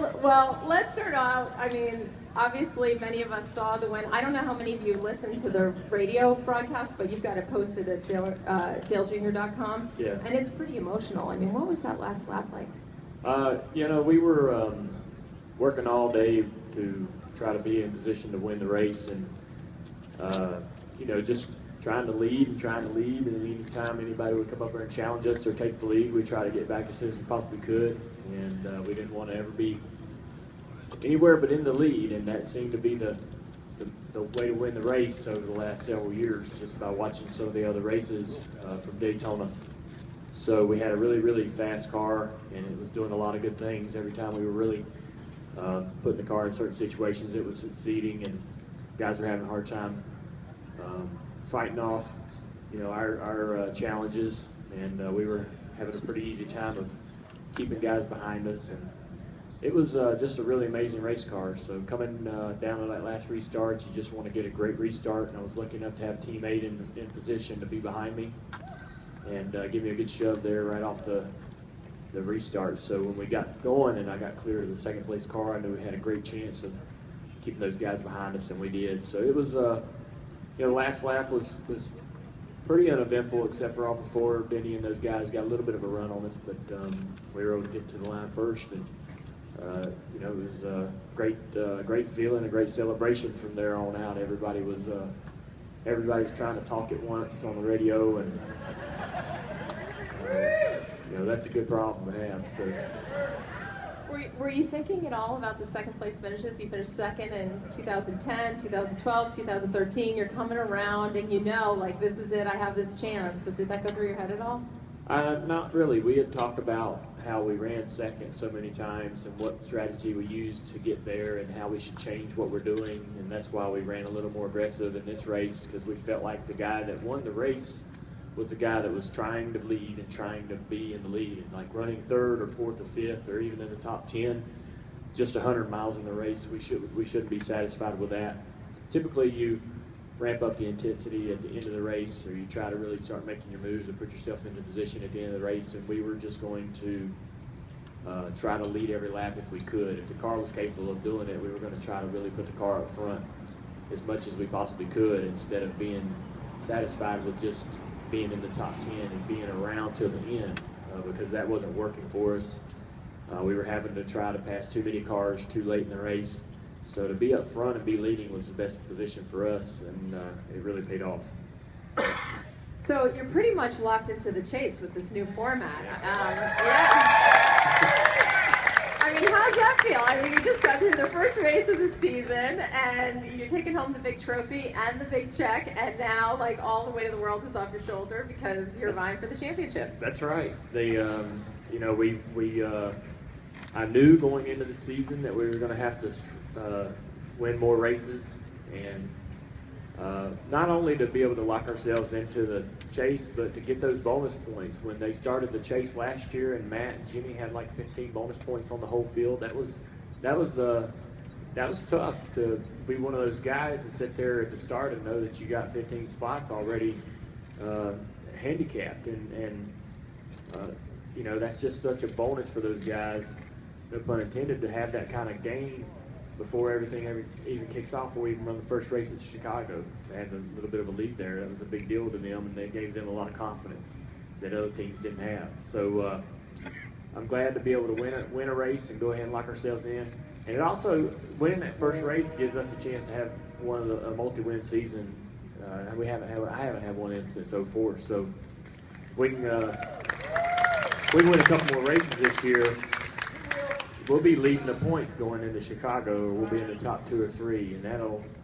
Well, let's start out. I mean, obviously, many of us saw the win. I don't know how many of you listened to the radio broadcast, but you've got it posted at dalejr.com. Yeah. And it's pretty emotional. I mean, what was that last lap like? We were working all day to try to be in position to win the race, and just trying to lead, and anytime anybody would come up there and challenge us or take the lead, we try to get back as soon as we possibly could, and we didn't want to ever be anywhere but in the lead, and that seemed to be the way to win the race over the last several years, just by watching some of the other races from Daytona. So we had a really, really fast car, and it was doing a lot of good things. Every time we were really putting the car in certain situations, it was succeeding, and guys were having a hard time fighting off, our challenges, and we were having a pretty easy time of keeping guys behind us. And it was just a really amazing race car. So coming down to that last restart, you just want to get a great restart, and I was lucky enough to have Team 8 in position to be behind me and give me a good shove there right off the restart. So when we got going and I got clear of the second place car, I knew we had a great chance of keeping those guys behind us, and we did. So it was, the last lap was pretty uneventful, except for off of 4. Benny and those guys got a little bit of a run on us, but we were able to get to the line first, and it was a great feeling, a great celebration from there on out. Everybody was trying to talk at once on the radio, and that's a good problem to have. So. Were you thinking at all about the second place finishes? You finished second in 2010, 2012, 2013. You're coming around, and this is it. I have this chance. So did that go through your head at all? Not really. We had talked about how we ran second so many times and what strategy we used to get there and how we should change what we're doing, and that's why we ran a little more aggressive in this race, because we felt like the guy that won the race was the guy that was trying to lead and trying to be in the lead, and like running 3rd or 4th or 5th or even in the top 10, just 100 miles in the race. We shouldn't be satisfied with that. Typically, you ramp up the intensity at the end of the race, or you try to really start making your moves and put yourself into position at the end of the race, and we were just going to try to lead every lap if we could. If the car was capable of doing it, we were going to try to really put the car up front as much as we possibly could, instead of being satisfied with just being in the top 10 and being around till the end, because that wasn't working for us. We were having to try to pass too many cars too late in the race. So to be up front and be leading was the best position for us, and it really paid off. So you're pretty much locked into the chase with this new format. I mean, how's that feel? I mean, you just got through the first race of the season, and you're taking home the big trophy and the big check, and now, all the weight of the world is off your shoulder because you're vying for the championship. That's right. I knew going into the season that we were going to have to win more races, and not only to be able to lock ourselves into the chase, but to get those bonus points. When they started the chase last year, and Matt and Jimmy had 15 bonus points on the whole field, that was tough to be one of those guys and sit there at the start and know that you got 15 spots already handicapped, and that's just such a bonus for those guys, no pun intended, to have that kind of gain before everything even kicks off, or even run the first race at Chicago. To have a little bit of a lead there, that was a big deal to them, and they gave them a lot of confidence that other teams didn't have. So I'm glad to be able to win a race and go ahead and lock ourselves in. And it also, winning that first race gives us a chance to have a multi-win season. I haven't had one since '04. So if we can win a couple more races this year, we'll be leading the points going into Chicago, or we'll be in the top 2 or 3, and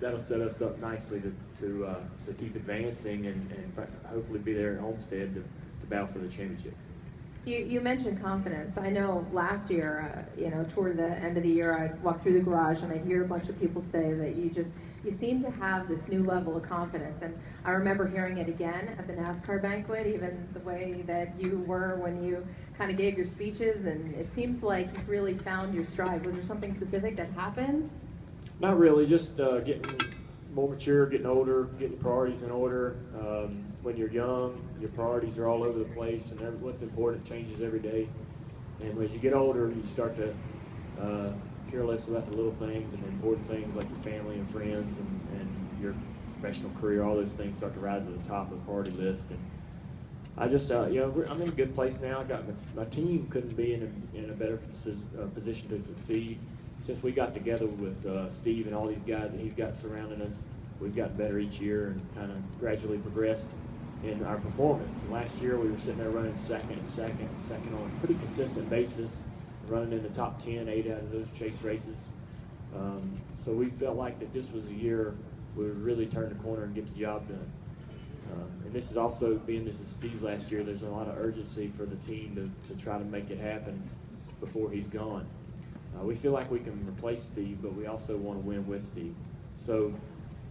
that'll set us up nicely to keep advancing and hopefully be there at Homestead to battle for the championship. You mentioned confidence. I know last year, toward the end of the year, I'd walk through the garage and I'd hear a bunch of people say that you seem to have this new level of confidence. And I remember hearing it again at the NASCAR banquet, even the way that you were when you kind of gave your speeches, and it seems like you've really found your stride. Was there something specific that happened? Not really, just getting more mature, getting older, getting priorities in order. When you're young, your priorities are all over the place, and what's important changes every day. And as you get older, you start to care less about the little things and the important things like your family and friends and your professional career. All those things start to rise to the top of the priority list. And I just, I'm in a good place now. I got my team couldn't be in a better position to succeed. Since we got together with Steve and all these guys that he's got surrounding us, we've gotten better each year and kind of gradually progressed in our performance. And last year we were sitting there running second on a pretty consistent basis, running in the top 10, 8 out of those chase races. So we felt like that this was a year we would really turn the corner and get the job done. And this is also, being this is Steve's last year, there's a lot of urgency for the team to try to make it happen before he's gone. We feel like we can replace Steve, but we also want to win with Steve. So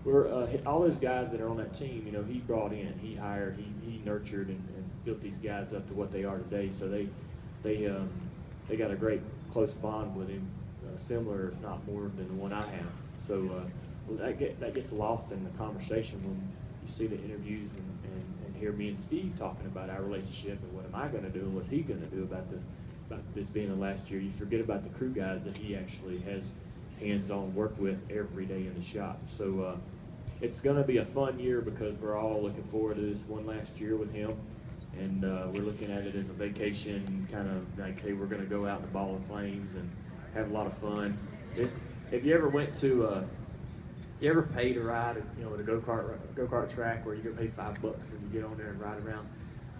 we're all those guys that are on that team, he brought in, he hired, he nurtured and built these guys up to what they are today. So they got a great close bond with him, similar if not more than the one I have. So that gets lost in the conversation when you see the interviews and hear me and Steve talking about our relationship and what am I going to do and what's he going to do about this being the last year. You forget about the crew guys that he actually has hands-on work with every day in the shop. So it's going to be a fun year because we're all looking forward to this one last year with him, and we're looking at it as a vacation, kind of like, hey, we're going to go out in the ball of flames and have a lot of fun. If you ever went to you ever paid a ride at a go-kart track where you go pay $5 and you get on there and ride around?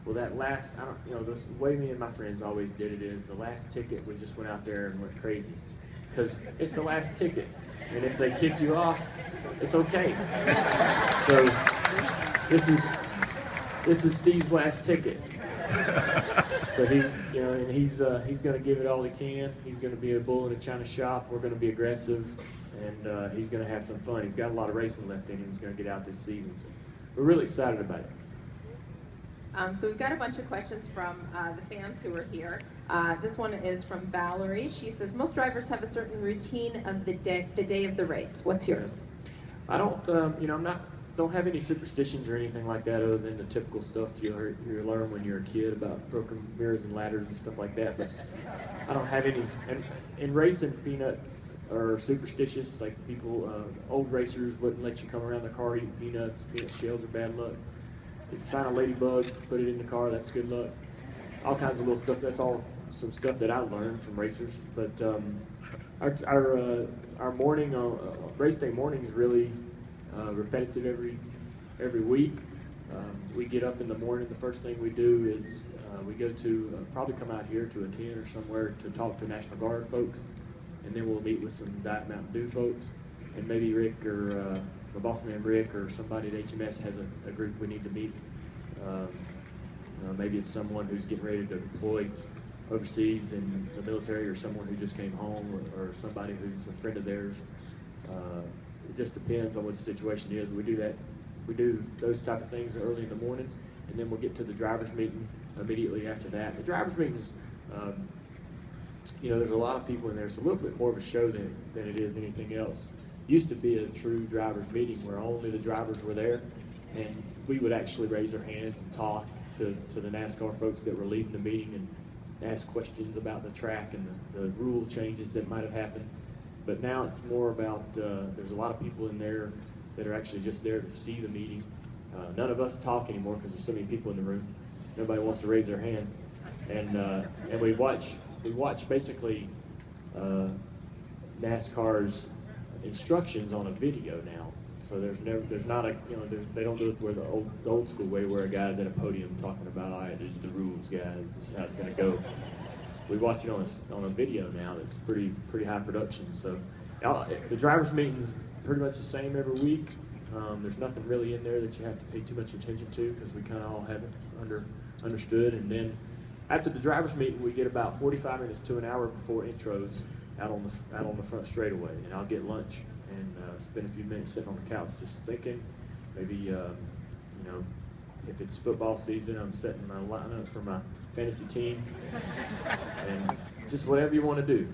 Well, that last, the way me and my friends always did it is the last ticket, we just went out there and went crazy. Because it's the last ticket. And if they kick you off, it's okay. So this is Steve's last ticket. So he's going to give it all he can. He's going to be a bull in a china shop. We're going to be aggressive, and he's going to have some fun. He's got a lot of racing left in him. He's going to get out this season. So we're really excited about it. So we've got a bunch of questions from the fans who are here. This one is from Valerie. She says, most drivers have a certain routine of the day of the race. What's yours? I don't, don't have any superstitions or anything like that other than the typical stuff you learn when you're a kid about broken mirrors and ladders and stuff like that. But I don't have any. And in racing, peanuts are superstitious. Like people, old racers wouldn't let you come around the car eating peanuts. Peanut shells are bad luck. If you find a ladybug, put it in the car, that's good luck. All kinds of little stuff. That's all some stuff that I learned from racers. But our morning, race day morning is really repetitive every week. We get up in the morning. The first thing we do is we go to probably come out here to a 10 or somewhere to talk to National Guard folks, and then we'll meet with some Diet Mountain Dew folks, and maybe Rick or the boss man Rick or somebody at HMS has a group we need to meet. Maybe it's someone who's getting ready to deploy overseas in the military, or someone who just came home, or somebody who's a friend of theirs. It just depends on what the situation is. We do those type of things early in the morning, and then we'll get to the driver's meeting immediately after that. The driver's meeting is, there's a lot of people in there. It's a little bit more of a show than it is anything else. Used to be a true driver's meeting where only the drivers were there, and we would actually raise our hands and talk to the NASCAR folks that were leading the meeting and ask questions about the track and the rule changes that might have happened. But now it's more about, there's a lot of people in there that are actually just there to see the meeting. None of us talk anymore because there's so many people in the room. Nobody wants to raise their hand. And we watch basically NASCAR's instructions on a video now. So there's not a, they don't do it where the old school way where a guy's at a podium talking about, all right, these are the rules, guys, this is how it's going to go. We watch it on a video now that's pretty high production. So the driver's meeting's pretty much the same every week. There's nothing really in there that you have to pay too much attention to because we kind of all have it understood. And then after the driver's meeting, we get about 45 minutes to an hour before intros out on the front straightaway, and I'll get lunch and spend a few minutes sitting on the couch just thinking. Maybe if it's football season, I'm setting my lineup for my fantasy team, and just whatever you want to do.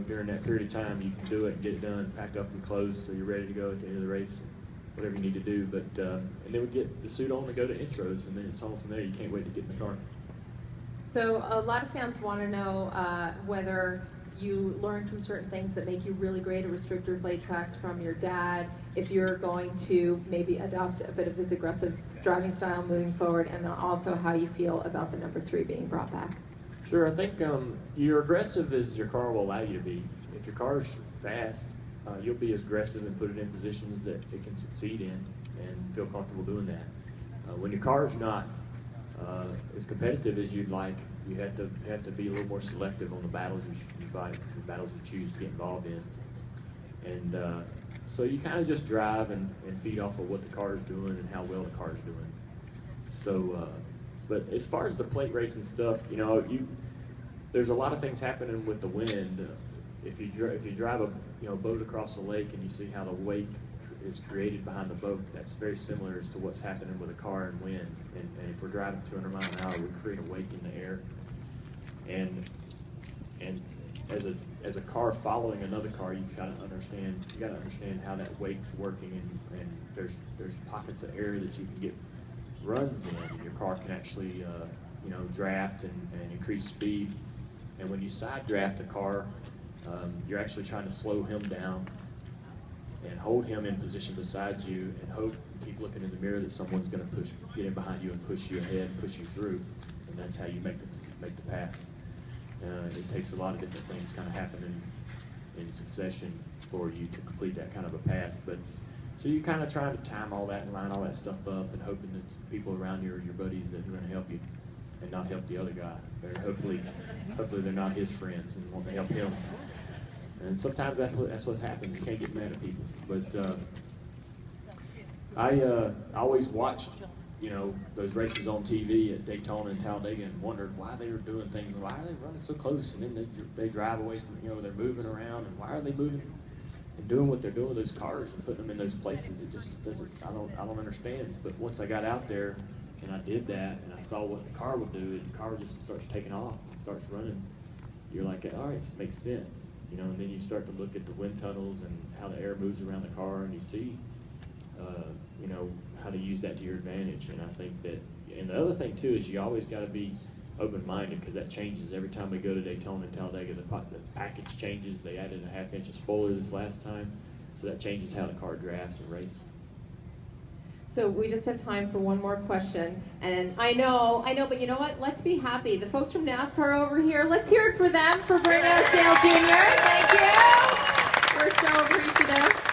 During that period of time, you can do it and get it done. Pack up your clothes so you're ready to go at the end of the race. Whatever you need to do, but and then we get the suit on to go to intros, and then it's home from there. You can't wait to get in the car. So a lot of fans want to know whether you learn some certain things that make you really great at restrictor plate tracks from your dad, if you're going to maybe adopt a bit of his aggressive driving style moving forward, and then also how you feel about the number 3 being brought back. Sure, I think you're aggressive as your car will allow you to be. If your car's fast, you'll be as aggressive and put it in positions that it can succeed in and feel comfortable doing that. When your car's not as competitive as you'd like, you have to be a little more selective on the battles you fight, the battles you choose to get involved in. And so you kind of just drive and feed off of what the car is doing and how well the car is doing. So, but as far as the plate racing stuff, you know, there's a lot of things happening with the wind. If you drive a boat across the lake and you see how the wake is created behind the boat, that's very similar as to what's happening with a car and wind. And if we're driving 200 miles an hour, we create a wake in the air. And as a car following another car, you got to understand how that wake's working, and there's pockets of air that you can get runs in. Your car can actually draft and increase speed. And when you side draft a car, you're actually trying to slow him down and hold him in position beside you, and hope and keep looking in the mirror that someone's going to get in behind you and push you ahead, push you through, and that's how you make the pass. It takes a lot of different things kind of happening in succession for you to complete that kind of a pass. But so you kind of try to time all that and line all that stuff up, and hoping that people around you are your buddies that are going to help you and not help the other guy. Hopefully they're not his friends and want to help him. And sometimes that's what happens. You can't get mad at people. But I always watched those races on TV at Daytona and Talladega and wondered why they were doing things. Why are they running so close? And then they drive away from, they're moving around, and why are they moving and doing what they're doing with those cars and putting them in those places? It just doesn't, I don't understand. But once I got out there and I did that and I saw what the car would do, and the car just starts taking off and starts running, you're like, all right, it makes sense. And then you start to look at the wind tunnels and how the air moves around the car, and you see, how to use that to your advantage. And I think that, and the other thing too is you always got to be open-minded, because that changes every time we go to Daytona and Talladega. The package changes. They added a half-inch of spoiler this last time, so that changes how the car drafts and races. So we just have time for one more question, and I know, but you know what? Let's be happy. The folks from NASCAR over here, let's hear it for them for bringing us Dale Jr. Thank you. We're so appreciative.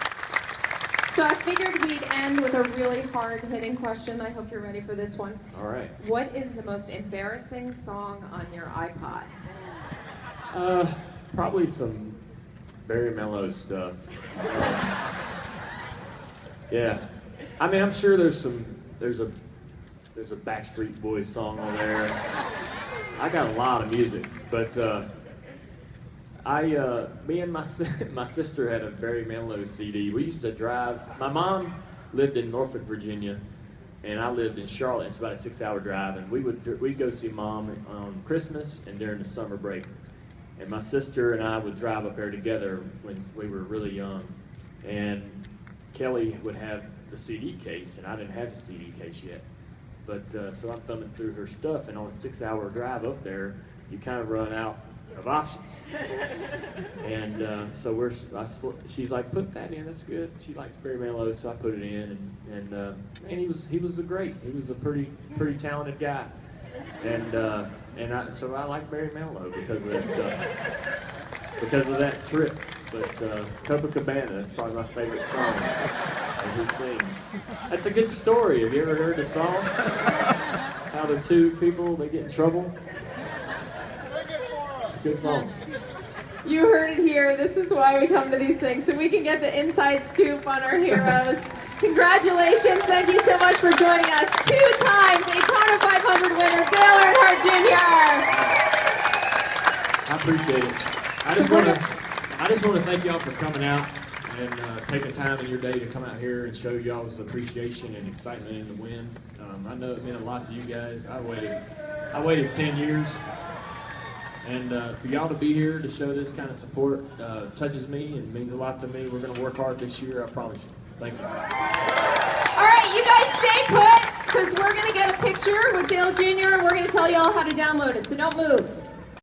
So I figured we'd end with a really hard-hitting question. I hope you're ready for this one. All right. What is the most embarrassing song on your iPod? Probably some Barry Mello stuff. Yeah. I mean, I'm sure there's a Backstreet Boys song on there. I got a lot of music, but me and my sister had a Barry Manilow CD. We used to drive. My mom lived in Norfolk, Virginia, and I lived in Charlotte. It's about a 6-hour drive, and we'd go see Mom on Christmas and during the summer break. And my sister and I would drive up there together when we were really young. And Kelly would have the CD case, and I didn't have the CD case yet. But so I'm thumbing through her stuff, and on a 6-hour drive up there, you kind of run out of options. And so she's like, put that in, that's good. She likes Barry Manilow, so I put it in, and he was great. He was a pretty talented guy. And so I like Barry Manilow because of that stuff, because of that trip. But Copacabana, that's probably my favorite song that he sings. That's a good story. Have you ever heard the song? How the two people, they get in trouble? It's a good song. You heard it here. This is why we come to these things, so we can get the inside scoop on our heroes. Congratulations. Thank you so much for joining us. 2-time Daytona 500 winner, Dale Earnhardt Jr. I appreciate it. I just want to thank y'all for coming out and taking time in your day to come out here and show y'all's appreciation and excitement in the win. I know it meant a lot to you guys. I waited 10 years. And for y'all to be here to show this kind of support touches me and means a lot to me. We're going to work hard this year, I promise you. Thank you. All right, you guys stay put, because we're going to get a picture with Dale Jr. and we're going to tell you all how to download it, so don't move.